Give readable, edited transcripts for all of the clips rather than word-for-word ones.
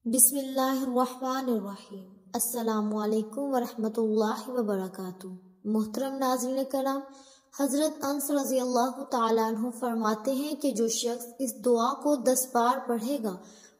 بسم اللہ الرحمن الرحیم۔ السلام علیکم ورحمۃ اللہ وبرکاتہ۔ محترم ناظرین کرام، حضرت انس رضی اللہ تعالیٰ عنہ فرماتے ہیں کہ جو شخص اس دعا کو 10 بار پڑھے گا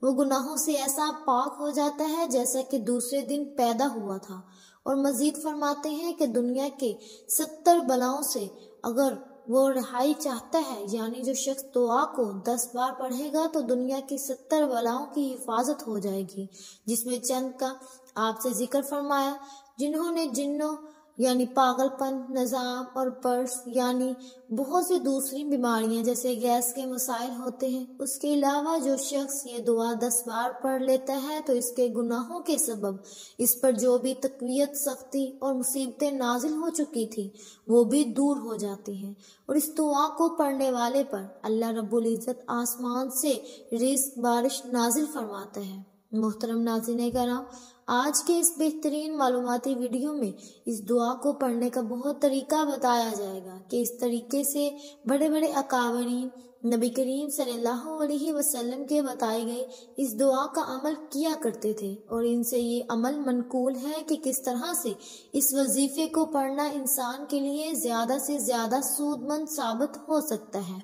وہ گناہوں سے ایسا پاک ہو جاتا ہے جیسا کہ دوسرے دن پیدا ہوا تھا، اور مزید فرماتے ہیں کہ دنیا کے 70 بلاؤں سے اگر وہ رہائی چاہتا ہے، یعنی جو شخص دعا کو 10 بار پڑھے گا تو دنیا کی 70 بلاؤں کی حفاظت ہو جائے گی، جس میں چند کا آپ سے ذکر فرمایا، جنہوں نے جنوں یعنی پاگل پن، نظام اور پرس یعنی بہت سی دوسری بیماریاں جیسے گیس کے مسائل ہوتے ہیں۔ اس کے علاوہ جو شخص یہ دعا 10 بار پڑھ لیتا ہے تو اس کے گناہوں کے سبب اس پر جو بھی تقویت، سختی اور مصیبتیں نازل ہو چکی تھی وہ بھی دور ہو جاتی ہیں، اور اس دعا کو پڑھنے والے پر اللہ رب العزت آسمان سے رزق بارش نازل فرماتا ہے۔ محترم ناظرین کرام، آج کے اس بہترین معلوماتی ویڈیو میں اس دعا کو پڑھنے کا بہت طریقہ بتایا جائے گا کہ اس طریقے سے بڑے بڑے اکابرین نبی کریم صلی اللہ علیہ وسلم کے بتائے گئے اس دعا کا عمل کیا کرتے تھے، اور ان سے یہ عمل منقول ہے کہ کس طرح سے اس وظیفے کو پڑھنا انسان کے لیے زیادہ سے زیادہ سود مند ثابت ہو سکتا ہے۔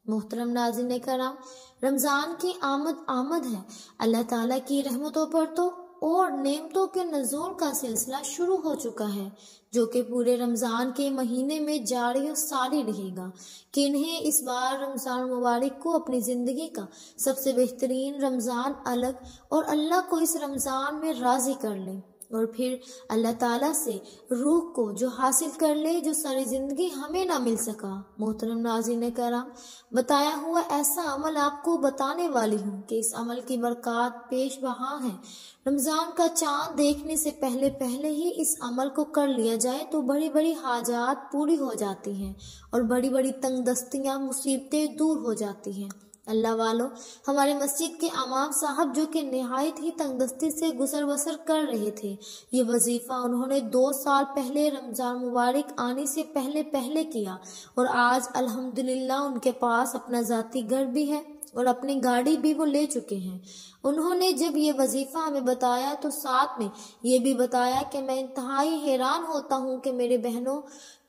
محترم ناظرین کرام، رمضان کی آمد ہے۔ اللہ تعالیٰ کی رحمتوں پر تو اور نعمتوں کے نزول کا سلسلہ شروع ہو چکا ہے، جو کہ پورے رمضان کے مہینے میں جاری و ساری رہے گا، کہ انہیں اس بار رمضان مبارک کو اپنی زندگی کا سب سے بہترین رمضان الگ اور اللہ کو اس رمضان میں راضی کر لیں، اور پھر اللہ تعالیٰ سے روح کو جو حاصل کر لے جو ساری زندگی ہمیں نہ مل سکا۔ محترم ناظرین کرام، بتایا ہوا ایسا عمل آپ کو بتانے والی ہوں کہ اس عمل کی برکات پیش بہا ہیں۔ رمضان کا چاند دیکھنے سے پہلے ہی اس عمل کو کر لیا جائے تو بڑی بڑی حاجات پوری ہو جاتی ہیں، اور بڑی بڑی تنگ دستیاں، مصیبتیں دور ہو جاتی ہیں۔ اللہ والو، ہمارے مسجد کے امام صاحب جو کہ نہایت ہی تنگ دستی سے گزر بسر کر رہے تھے، یہ وظیفہ انہوں نے 2 سال پہلے رمضان مبارک آنے سے پہلے کیا، اور آج الحمدللہ ان کے پاس اپنا ذاتی گھر بھی ہے اور اپنی گاڑی بھی وہ لے چکے ہیں۔ انہوں نے جب یہ وظیفہ ہمیں بتایا تو ساتھ میں یہ بھی بتایا کہ میں انتہائی حیران ہوتا ہوں کہ میرے بہنوں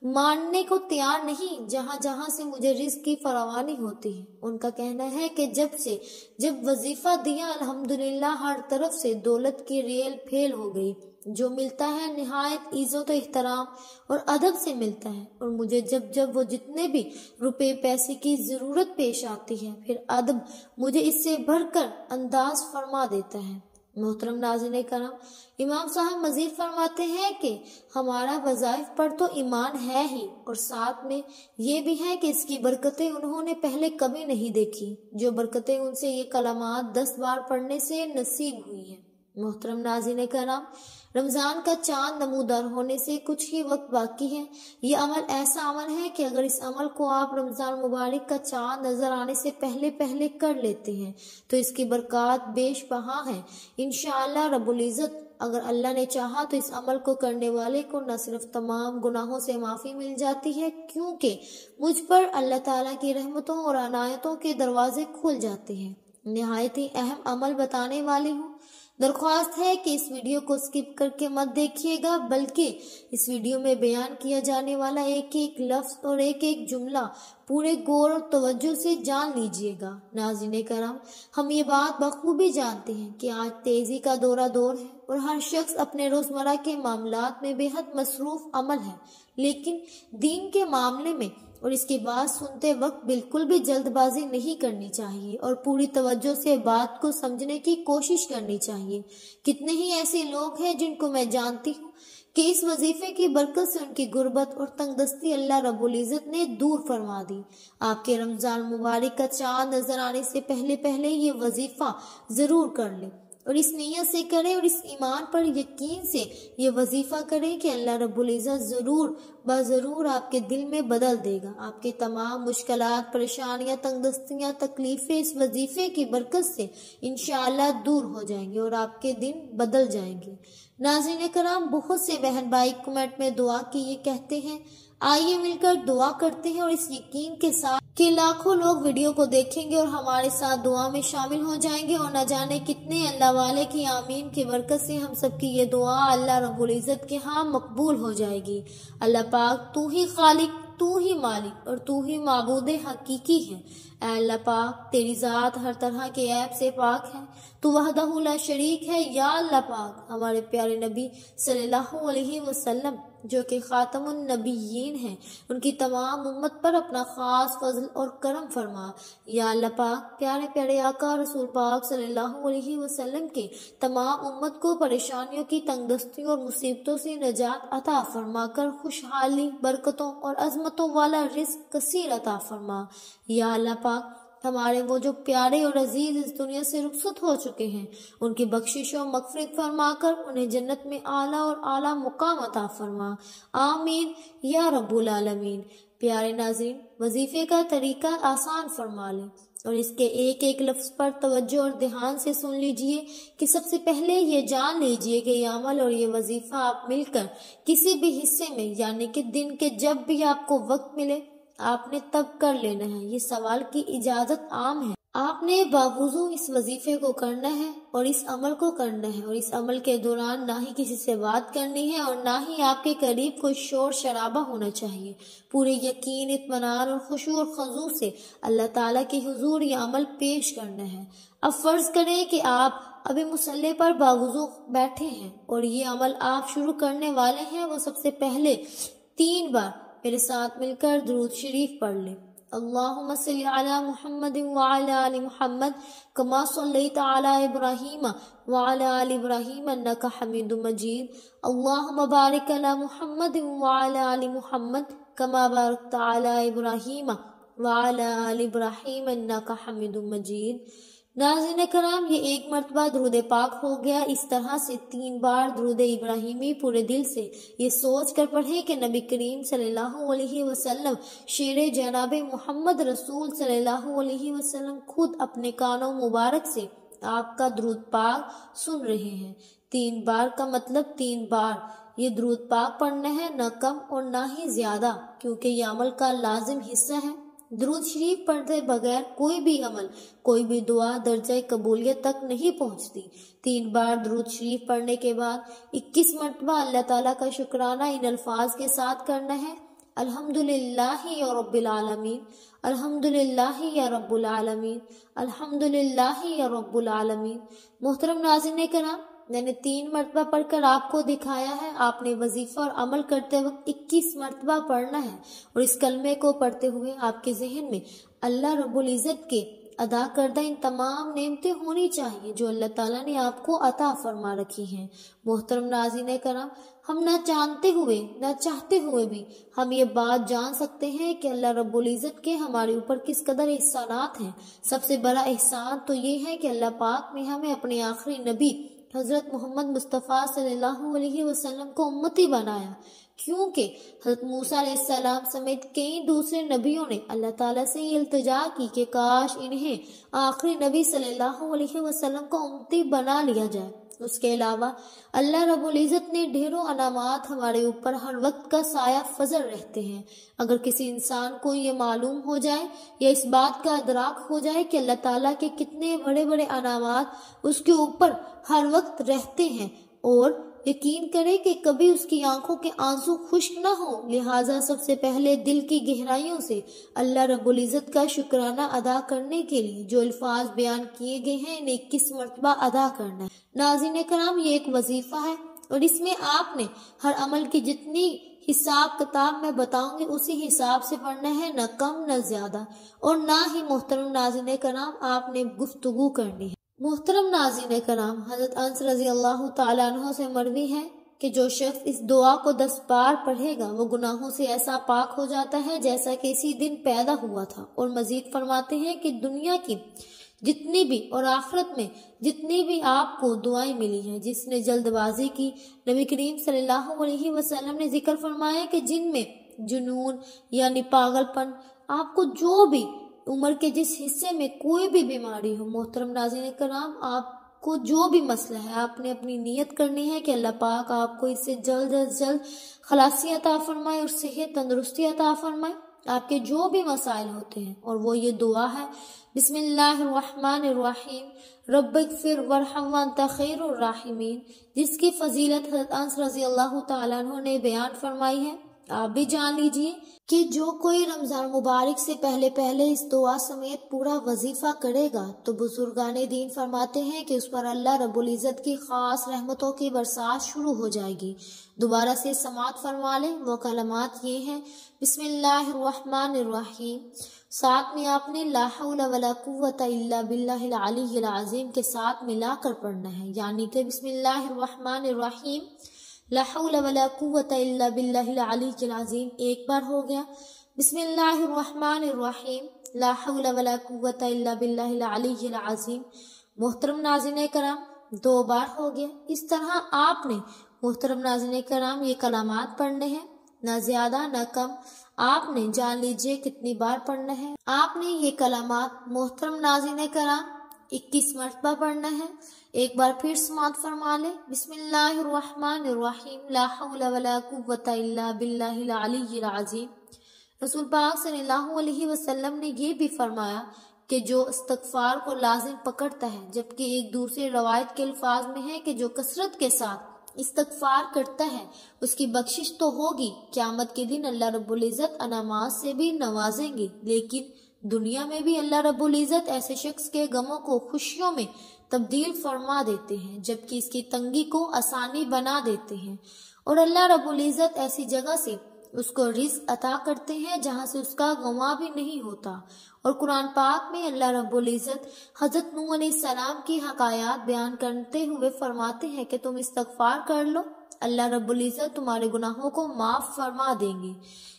ماننے کو تیار نہیں جہاں سے مجھے رزق کی فراوانی ہوتی ہے۔ ان کا کہنا ہے کہ جب وظیفہ دیا الحمدللہ ہر طرف سے دولت کی ریل پھیل ہو گئی، جو ملتا ہے نہایت عزت و احترام اور ادب سے ملتا ہے، اور مجھے جب وہ جتنے بھی روپے پیسے کی ضرورت پیش آتی ہے پھر ادب مجھے اس سے بڑھ کر انداز فرما دیتا ہے۔ محترم ناظرین کرام، امام صاحب مزید فرماتے ہیں کہ ہمارا وظائف پر تو ایمان ہے ہی، اور ساتھ میں یہ بھی ہے کہ اس کی برکتیں انہوں نے پہلے کبھی نہیں دیکھی، جو برکتیں ان سے یہ کلمات 10 بار پڑھنے سے نصیب ہوئی ہیں۔ محترم ناظرین کرام، رمضان کا چاند نمودار ہونے سے کچھ ہی وقت باقی ہے۔ یہ عمل ایسا عمل ہے کہ اگر اس عمل کو آپ رمضان مبارک کا چاند نظر آنے سے پہلے کر لیتے ہیں تو اس کی برکات بیش بہا ہے۔ انشاءاللہ رب العزت اگر اللہ نے چاہا تو اس عمل کو کرنے والے کو نہ صرف تمام گناہوں سے معافی مل جاتی ہے، کیونکہ مجھ پر اللہ تعالیٰ کی رحمتوں اور عنایتوں کے دروازے کھل جاتے ہیں۔ نہایت ہی اہم عمل بتانے والی ہوں۔ درخواست ہے کہ اس ویڈیو کو سکپ کر کے مت دیکھیے گا، بلکہ اس ویڈیو میں بیان کیا جانے والا ایک ایک لفظ اور ایک ایک جملہ پورے غور اور توجہ سے جان لیجیے گا۔ ناظرین کرام، ہم یہ بات بخوبی جانتے ہیں کہ آج تیزی کا دور ہے اور ہر شخص اپنے روزمرہ کے معاملات میں بے حد مصروف عمل ہے، لیکن دین کے معاملے میں اور اس کی بات سنتے وقت بالکل بھی جلد بازی نہیں کرنی چاہیے، اور پوری توجہ سے بات کو سمجھنے کی کوشش کرنی چاہیے۔ کتنے ہی ایسے لوگ ہیں جن کو میں جانتی ہوں کہ اس وظیفے کی برکت سے ان کی غربت اور تنگ دستی اللہ رب العزت نے دور فرما دی۔ آپ کے رمضان مبارک کا چاند نظر آنے سے پہلے یہ وظیفہ ضرور کر لیں، اور اس نیت سے کریں اور اس ایمان پر یقین سے یہ وظیفہ کریں کہ اللہ رب العزت ضرور آپ کے دل میں بدل دے گا۔ آپ کے تمام مشکلات، پریشانیاں، تنگ دستیاں، تکلیفیں اس وظیفے کی برکت سے انشاءاللہ دور ہو جائیں گے اور آپ کے دن بدل جائیں گے۔ ناظرین کرام، بہت سے بہن بھائی کمنٹ میں دعا کی یہ کہتے ہیں، آئیے مل کر دعا کرتے ہیں اور اس یقین کے ساتھ کہ لاکھوں لوگ ویڈیو کو دیکھیں گے اور ہمارے ساتھ دعا میں شامل ہو جائیں گے، اور نہ جانے کتنے اللہ والے کی آمین کی برکت سے ہم سب کی یہ دعا اللہ رب العزت کے ہاں مقبول ہو جائے گی۔ اللہ پاک تو ہی خالق، تو ہی مالک اور تو ہی معبود حقیقی ہے۔ اے اللہ پاک، تیری ذات ہر طرح کے عیب سے پاک ہے، تو وحدہ لا شریک ہے۔ یا اللہ پاک، ہمارے پیارے نبی صلی اللہ علیہ وسلم جو کہ خاتم النبیین ہیں، ان کی تمام امت پر اپنا خاص فضل اور کرم فرما۔ یا اللہ پاک، پیارے پیارے آقا رسول پاک صلی اللہ علیہ وسلم کے تمام امت کو پریشانیوں کی تنگ دستیوں اور مصیبتوں سے نجات عطا فرما کر خوشحالی، برکتوں اور عظمتوں والا رزق کثیر عطا فرما۔ یا اللہ پاک، ہمارے وہ جو پیارے اور عزیز اس دنیا سے رخصت ہو چکے ہیں، ان کی بخشش و مغفرت فرما کر انہیں جنت میں اعلیٰ اور اعلیٰ مقام عطا فرما، آمین یا رب العالمین۔ پیارے ناظرین، وظیفے کا طریقہ آسان فرما لیں اور اس کے ایک ایک لفظ پر توجہ اور دھیان سے سن لیجئے کہ سب سے پہلے یہ جان لیجئے کہ یہ عمل اور یہ وظیفہ آپ مل کر کسی بھی حصے میں، یعنی کہ دن کے جب بھی آپ کو وقت ملے، آپ نے تب کر لینا ہے۔ یہ سوال کی اجازت عام ہے۔ آپ نے باوضو اس وظیفے کو کرنا ہے اور اس عمل کو کرنا ہے، اور اس عمل کے دوران نہ ہی کسی سے بات کرنی ہے اور نہ ہی آپ کے قریب کوئی شور شرابہ ہونا چاہیے۔ پورے یقین، اطمینان اور خشوع اور خضوع سے اللہ تعالیٰ کے حضور یہ عمل پیش کرنا ہے۔ اب فرض کریں کہ آپ ابھی مصلی پر باوضو بیٹھے ہیں اور یہ عمل آپ شروع کرنے والے ہیں۔ وہ سب سے پہلے 3 بار میرے ساتھ مل کر درود شریف پڑھ لیں۔ اللہم صلی علی محمد وعلی آل محمد کما صلیت علی ابراہیم وعلی آل ابراہیم انک حمید مجید۔ اللہم بارک علی محمد وعلی آل محمد کما بارکت علی ابراہیم وعلی آل ابراہیم انک حمید مجید۔ ناظرین کرام، یہ 1 مرتبہ درود پاک ہو گیا۔ اس طرح سے 3 بار درود ابراہیمی پورے دل سے یہ سوچ کر پڑھیں کہ نبی کریم صلی اللہ علیہ وسلم، شیر جناب محمد رسول صلی اللہ علیہ وسلم خود اپنے کانوں مبارک سے آپ کا درود پاک سن رہے ہیں۔ 3 بار کا مطلب 3 بار یہ درود پاک پڑھنا ہے، نہ کم اور نہ ہی زیادہ، کیونکہ یہ عمل کا لازم حصہ ہے۔ درود شریف پڑھتے بغیر کوئی بھی عمل، کوئی بھی دعا درجہ قبولیت تک نہیں پہنچتی۔ 3 بار درود شریف پڑھنے کے بعد 21 مرتبہ اللہ تعالیٰ کا شکرانہ ان الفاظ کے ساتھ کرنا ہے: الحمدللہ یا رب العالمین، الحمدللہ یا رب العالمین، الحمدللہ یا رب العالمین۔ محترم ناظرین کرام، میں نے 3 مرتبہ پڑھ کر آپ کو دکھایا ہے۔ آپ نے وظیفہ اور عمل کرتے وقت 21 مرتبہ پڑھنا ہے، اور اس کلمے کو پڑھتے ہوئے آپ کے ذہن میں اللہ رب العزت کے ادا کردہ ان تمام نعمتیں ہونی چاہیے جو اللہ تعالیٰ نے آپ کو عطا فرما رکھی ہیں۔ محترم ناظرین کرام، ہم نہ جانتے ہوئے نہ چاہتے ہوئے بھی ہم یہ بات جان سکتے ہیں کہ اللہ رب العزت کے ہمارے اوپر کس قدر احسانات ہیں۔ سب سے بڑا احسان تو یہ ہے کہ اللہ پاک نے ہمیں اپنے آخری نبی حضرت محمد مصطفیٰ صلی اللہ علیہ وسلم کو امتی بنایا، کیونکہ حضرت موسیٰ علیہ السلام سمیت کئی دوسرے نبیوں نے اللہ تعالیٰ سے یہ التجا کی کہ کاش انہیں آخری نبی صلی اللہ علیہ وسلم کو امتی بنا لیا جائے۔ اس کے علاوہ اللہ رب العزت نے ڈھیروں انعامات ہمارے اوپر ہر وقت کا سایہ فضل رہتے ہیں۔ اگر کسی انسان کو یہ معلوم ہو جائے یا اس بات کا ادراک ہو جائے کہ اللہ تعالیٰ کے کتنے بڑے بڑے انعامات اس کے اوپر ہر وقت رہتے ہیں، اور یقین کرے کہ کبھی اس کی آنکھوں کے آنسو خشک نہ ہو، لہٰذا سب سے پہلے دل کی گہرائیوں سے اللہ رب العزت کا شکرانہ ادا کرنے کے لیے جو الفاظ بیان کیے گئے ہیں انہیں 21 مرتبہ ادا کرنا ہے۔ ناظرین کرام، یہ ایک وظیفہ ہے اور اس میں آپ نے ہر عمل کی جتنی حساب کتاب میں بتاؤں گی اسی حساب سے پڑھنا ہے، نہ کم نہ زیادہ، اور نہ ہی محترم ناظرین کرام آپ نے گفتگو کرنی ہے۔ محترم ناظرین کرام، حضرت انس رضی اللہ تعالیٰ عنہ سے مروی ہے کہ جو شخص اس دعا کو 10 بار پڑھے گا وہ گناہوں سے ایسا پاک ہو جاتا ہے جیسا کہ اسی دن پیدا ہوا تھا۔ اور مزید فرماتے ہیں کہ دنیا کی جتنی بھی اور آخرت میں جتنی بھی آپ کو دعائیں ملی ہیں، جس نے جلد بازی کی، نبی کریم صلی اللہ علیہ وسلم نے ذکر فرمایا کہ جن میں جنون یعنی پاگل پن، آپ کو جو بھی عمر کے جس حصے میں کوئی بھی بیماری ہو، محترم ناظرین کرام آپ کو جو بھی مسئلہ ہے آپ نے اپنی نیت کرنی ہے کہ اللہ پاک آپ کو اس سے جلد از جلد خلاصی عطا فرمائے اور صحت تندرستی عطا فرمائے، آپ کے جو بھی مسائل ہوتے ہیں۔ اور وہ یہ دعا ہے، بسم اللہ الرحمن الرحیم، رب اغفر وارحم وانت خیر الراحمین، جس کی فضیلت حضرت انس رضی اللہ تعالیٰ عنہ نے بیان فرمائی ہے۔ آپ بھی جان لیجئے کہ جو کوئی رمضان مبارک سے پہلے اس دعا سمیت پورا وظیفہ کرے گا تو بزرگان دین فرماتے ہیں کہ اس پر اللہ رب العزت کی خاص رحمتوں کی برسات شروع ہو جائے گی۔ دوبارہ سے سماعت فرما لیں، وہ کلمات یہ ہیں، بسم اللہ الرحمن الرحیم، ساتھ میں آپ نے لا حول ولا قوت الا باللہ العلی العظیم کے ساتھ ملا کر پڑھنا ہے، یعنی کہ بسم اللہ الرحمن الرحیم لا حول ولا قوت الا باللہ العلی العظیم ایک بار ہو گیا، بسم اللہ الرحمن الرحیم لا حول ولا قوت الا باللہ العلی العظیم محترم ناظرین کرام 2 بار ہو گیا۔ اس طرح آپ نے محترم ناظرین کرام یہ کلمات پڑھنے ہیں، نہ زیادہ نہ کم، آپ نے جان لیجئے کتنی بار پڑھنا ہے۔ آپ نے یہ کلمات محترم ناظرین کرام 21 مرتبہ پڑھنا ہے۔ ایک بار پھر سماعت فرما لیں، بسم اللہ الرحمن الرحیم لا حول ولا قوت الا باللہ العلی العظیم۔ رسول پاک صلی اللہ علیہ وسلم نے یہ بھی فرمایا کہ جو استغفار کو لازم پکڑتا ہے، جبکہ ایک دوسرے روایت کے الفاظ میں ہے کہ جو کثرت کے ساتھ استغفار کرتا ہے اس کی بخشش تو ہوگی، قیامت کے دن اللہ رب العزت انعامات سے بھی نوازیں گے، لیکن دنیا میں بھی اللہ رب العزت ایسے شخص کے غموں کو خوشیوں میں تبدیل فرما دیتے ہیں، جبکہ اس کی تنگی کو آسانی بنا دیتے ہیں، اور اللہ رب العزت ایسی جگہ سے اس کو رزق عطا کرتے ہیں جہاں سے اس کا گناہ بھی نہیں ہوتا۔ اور قرآن پاک میں اللہ رب العزت حضرت نوح علیہ السلام کی حکایات بیان کرتے ہوئے فرماتے ہیں کہ تم استغفار کر لو، اللہ رب العزت تمہارے گناہوں کو معاف فرما دیں گے۔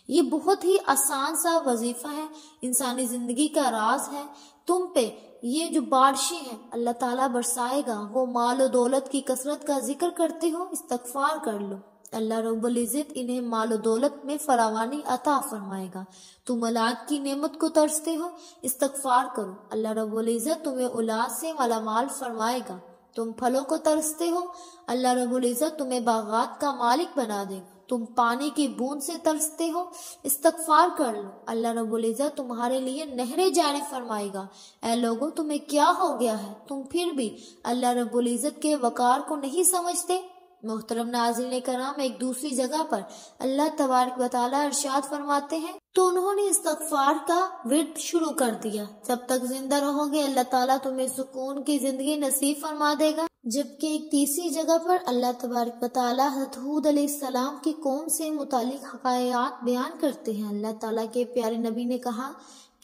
یہ بہت ہی آسان سا وظیفہ ہے، انسانی زندگی کا راز ہے۔ تم پہ یہ جو بارشیں ہیں اللہ تعالیٰ برسائے گا، وہ مال و دولت کی کثرت کا ذکر کرتے ہو، استغفار کر لو، اللہ رب العزت انہیں مال و دولت میں فراوانی عطا فرمائے گا۔ تم اولاد کی نعمت کو ترستے ہو، استغفار کرو، اللہ رب العزت تمہیں اولاد سے مالا مال فرمائے گا۔ تم پھلوں کو ترستے ہو، اللہ رب العزت تمہیں باغات کا مالک بنا دے گا۔ تم پانی کی بوند سے ترستے ہو، استغفار کر لو، اللہ رب العزت تمہارے لیے نہریں جاری فرمائے گا۔ اے لوگو، تمہیں کیا ہو گیا ہے؟ تم پھر بھی اللہ رب العزت کے وقار کو نہیں سمجھتے؟ محترم ناظرین کرام، ایک دوسری جگہ پر اللہ تبارک و تعالیٰ ارشاد فرماتے ہیں، تو انہوں نے استغفار کا ورد شروع کر دیا، جب تک زندہ رہو گے اللہ تعالیٰ تمہیں سکون کی زندگی نصیب فرما دے گا۔ جبکہ ایک تیسری جگہ پر اللہ تبارک و تعالیٰ حضرت ہود علیہ السلام کی قوم سے متعلق حکایات بیان کرتے ہیں۔ اللہ تعالیٰ کے پیارے نبی نے کہا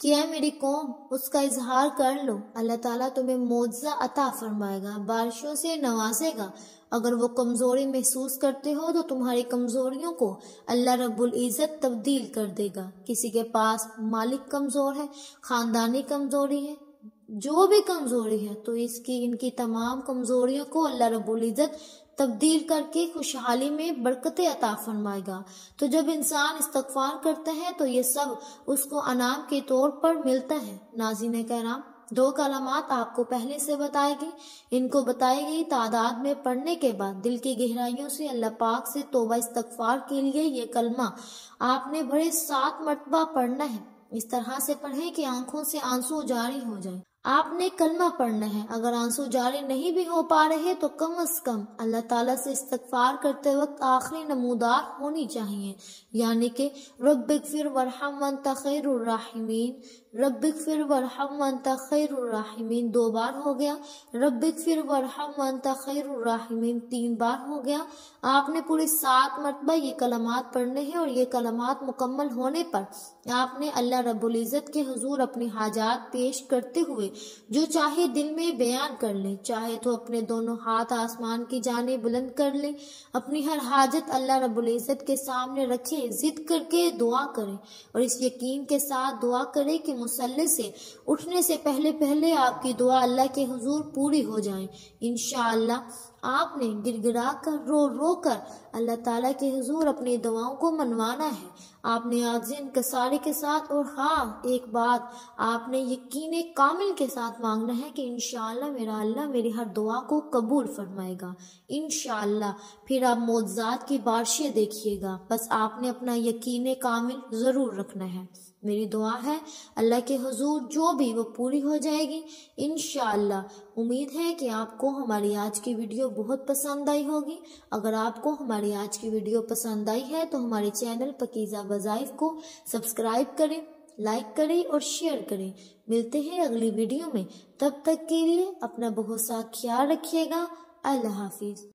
کہ اے میری قوم، اس کا اظہار کر لو، اللہ تعالیٰ تمہیں معجزہ عطا فرمائے گا، بارشوں سے نوازے گا۔ اگر وہ کمزوری محسوس کرتے ہو تو تمہاری کمزوریوں کو اللہ رب العزت تبدیل کر دے گا۔ کسی کے پاس مالک کمزور ہے، خاندانی کمزوری ہے، جو بھی کمزوری ہے، تو ان کی تمام کمزوریوں کو اللہ رب العزت تبدیل کر کے خوشحالی میں برکتیں عطا فرمائے گا۔ تو جب انسان استغفار کرتا ہے تو یہ سب اس کو انعام کے طور پر ملتا ہے۔ ناظرین کرام، 2 کلمات آپ کو پہلے سے بتائے گی، ان کو بتائی گئی تعداد میں پڑھنے کے بعد دل کی گہرائیوں سے اللہ پاک سے توبہ استغفار کے لیے یہ کلمہ آپ نے بڑے 7 مرتبہ پڑھنا ہے۔ اس طرح سے پڑھیں کہ آنکھوں سے آنسو جاری ہو جائیں۔ آپ نے کلمہ پڑھنا ہے، اگر آنسو جاری نہیں بھی ہو پا رہے تو کم از کم اللہ تعالیٰ سے استغفار کرتے وقت آخری نمودار ہونی چاہیے، یعنی کہ رب اغفر وارحم وانت خیر الراحمین، رب اغفر وارحم وانت خیر الراحمین 2 بار ہو گیا، رب اغفر وارحم وانت خیر الراحمین 3 بار ہو گیا۔ آپ نے پورے 7 مرتبہ یہ کلمات پڑھنے ہیں، اور یہ کلمات مکمل ہونے پر آپ نے اللہ رب العزت کے حضور اپنی حاجات پیش کرتے ہوئے جو چاہے دل میں بیان کر لیں، چاہے تو اپنے دونوں ہاتھ آسمان کی جانب بلند کر لیں، اپنی ہر حاجت اللہ رب العزت کے سامنے رکھیں، ضد کر کے دعا کریں، اور اس یقین کے ساتھ دعا کریں کہ مصلی سے اٹھنے سے پہلے آپ کی دعا اللہ کے حضور پوری ہو جائیں۔ انشاءاللہ آپ نے گر گرا کر رو کر اللہ تعالیٰ کے حضور اپنی دعاؤں کو منوانا ہے۔ آپ نے عاجزی انکساری کے ساتھ، اور ہاں ایک بات، آپ نے یقین کامل کے ساتھ مانگنا ہے کہ انشاءاللہ میرا اللہ میری ہر دعا کو قبول فرمائے گا انشاءاللہ۔ پھر آپ معجزات کی بارشیں دیکھیے گا، بس آپ نے اپنا یقین کامل ضرور رکھنا ہے۔ میری دعا ہے اللہ کے حضور جو بھی وہ پوری ہو جائے گی انشاءاللہ۔ امید ہے کہ آپ کو ہماری آج کی ویڈیو بہت پسند آئی ہوگی۔ اگر آپ کو ہماری آج کی ویڈیو پسند آئی ہے تو ہمارے چینل پاکیزہ وظائف کو سبسکرائب کریں، لائک کریں اور شیئر کریں۔ ملتے ہیں اگلی ویڈیو میں، تب تک کے لیے اپنا بہت سا خیال رکھیے گا۔ اللہ حافظ۔